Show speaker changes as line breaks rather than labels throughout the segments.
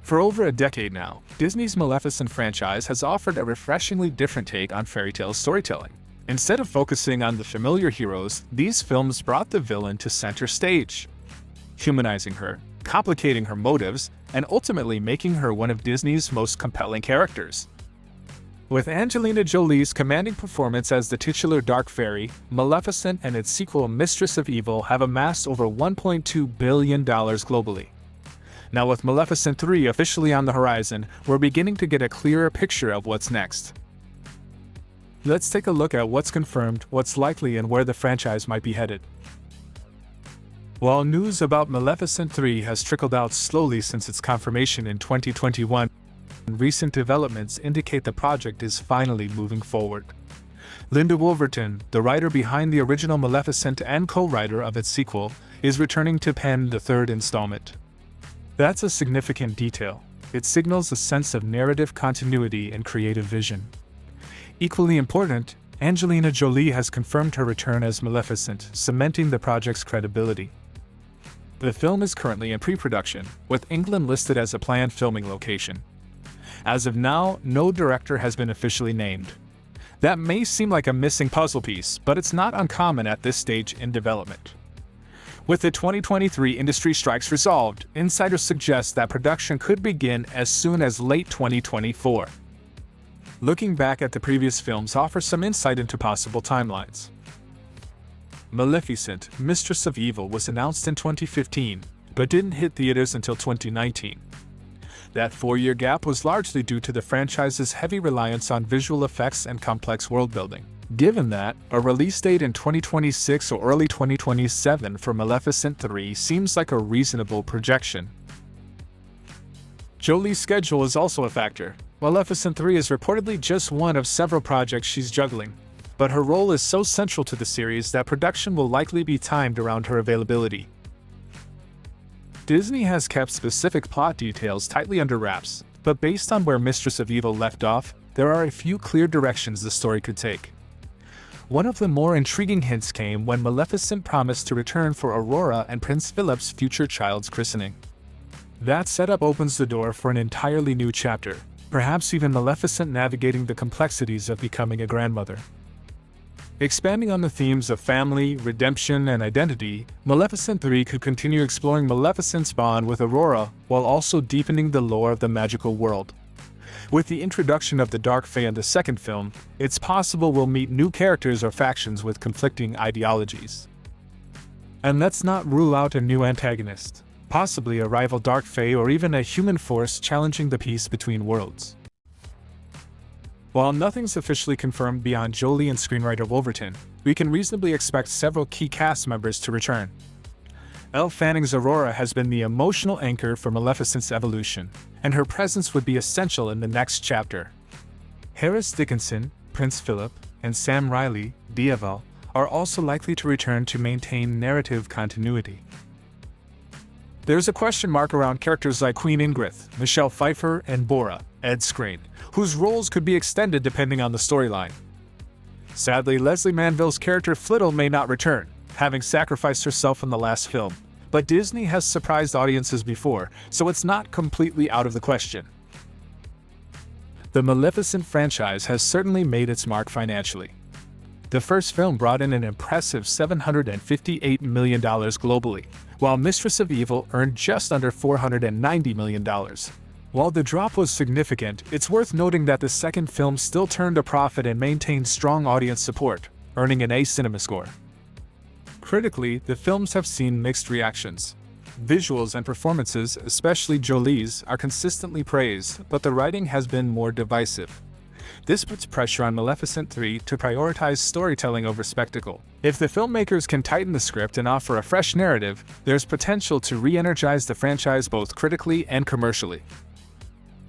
For over a decade now, Disney's Maleficent franchise has offered a refreshingly different take on fairy tale storytelling. Instead of focusing on the familiar heroes, these films brought the villain to center stage, humanizing her, complicating her motives, and ultimately making her one of Disney's most compelling characters. With Angelina Jolie's commanding performance as the titular Dark Fairy, Maleficent and its sequel Mistress of Evil have amassed over $1.2 billion globally. Now with Maleficent 3 officially on the horizon, we're beginning to get a clearer picture of what's next. Let's take a look at what's confirmed, what's likely, and where the franchise might be headed. While news about Maleficent 3 has trickled out slowly since its confirmation in 2021, recent developments indicate the project is finally moving forward. Linda Woolverton, the writer behind the original Maleficent and co-writer of its sequel, is returning to pen the third installment. That's a significant detail. It signals a sense of narrative continuity and creative vision. Equally important, Angelina Jolie has confirmed her return as Maleficent, cementing the project's credibility. The film is currently in pre-production, with England listed as a planned filming location. As of now, no director has been officially named. That may seem like a missing puzzle piece, but it's not uncommon at this stage in development. With the 2023 industry strikes resolved, insiders suggest that production could begin as soon as late 2024. Looking back at the previous films offers some insight into possible timelines. Maleficent, Mistress of Evil was announced in 2015, but didn't hit theaters until 2019. That 4-year gap was largely due to the franchise's heavy reliance on visual effects and complex world-building. Given that, a release date in 2026 or early 2027 for Maleficent 3 seems like a reasonable projection. Jolie's schedule is also a factor. Maleficent 3 is reportedly just one of several projects she's juggling, but her role is so central to the series that production will likely be timed around her availability. Disney has kept specific plot details tightly under wraps, but based on where Mistress of Evil left off, there are a few clear directions the story could take. One of the more intriguing hints came when Maleficent promised to return for Aurora and Prince Philip's future child's christening. That setup opens the door for an entirely new chapter, perhaps even Maleficent navigating the complexities of becoming a grandmother. Expanding on the themes of family, redemption, and identity, Maleficent 3 could continue exploring Maleficent's bond with Aurora while also deepening the lore of the magical world. With the introduction of the Dark Fae in the second film, it's possible we'll meet new characters or factions with conflicting ideologies. And let's not rule out a new antagonist, possibly a rival Dark Fae or even a human force challenging the peace between worlds. While nothing's officially confirmed beyond Jolie and screenwriter Woolverton, we can reasonably expect several key cast members to return. Elle Fanning's Aurora has been the emotional anchor for Maleficent's evolution, and her presence would be essential in the next chapter. Harris Dickinson, Prince Philip, and Sam Riley, Diaval, are also likely to return to maintain narrative continuity. There's a question mark around characters like Queen Ingrid, Michelle Pfeiffer, and Bora, Ed Skrein, whose roles could be extended depending on the storyline. Sadly, Leslie Manville's character Flittle may not return, having sacrificed herself in the last film, but Disney has surprised audiences before, so it's not completely out of the question. The Maleficent franchise has certainly made its mark financially. The first film brought in an impressive $758 million globally, while Mistress of Evil earned just under $490 million. While the drop was significant, it's worth noting that the second film still turned a profit and maintained strong audience support, earning an A cinema score. Critically, the films have seen mixed reactions. Visuals and performances, especially Jolie's, are consistently praised, but the writing has been more divisive. This puts pressure on Maleficent 3 to prioritize storytelling over spectacle. If the filmmakers can tighten the script and offer a fresh narrative, there's potential to re-energize the franchise both critically and commercially.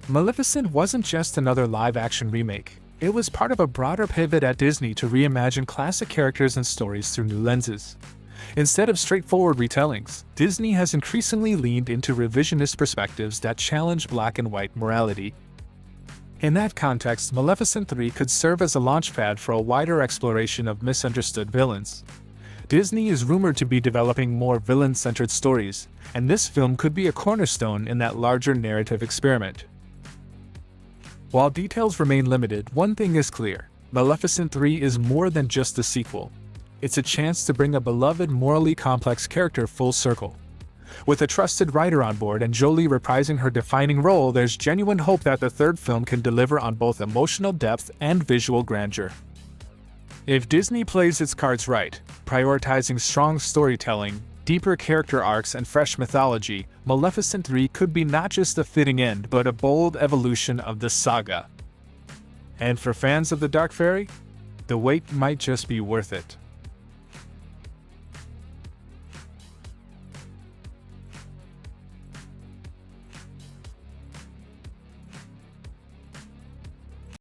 Maleficent wasn't just another live-action remake. It was part of a broader pivot at Disney to reimagine classic characters and stories through new lenses. Instead of straightforward retellings, Disney has increasingly leaned into revisionist perspectives that challenge black and white morality. In that context, Maleficent 3 could serve as a launchpad for a wider exploration of misunderstood villains. Disney is rumored to be developing more villain-centered stories, and this film could be a cornerstone in that larger narrative experiment. While details remain limited, one thing is clear: Maleficent 3 is more than just a sequel. It's a chance to bring a beloved, morally complex character full circle. With a trusted writer on board and Jolie reprising her defining role, there's genuine hope that the third film can deliver on both emotional depth and visual grandeur. If Disney plays its cards right, prioritizing strong storytelling, deeper character arcs, and fresh mythology, Maleficent 3 could be not just a fitting end, but a bold evolution of the saga. And for fans of the Dark Fairy, the wait might just be worth it.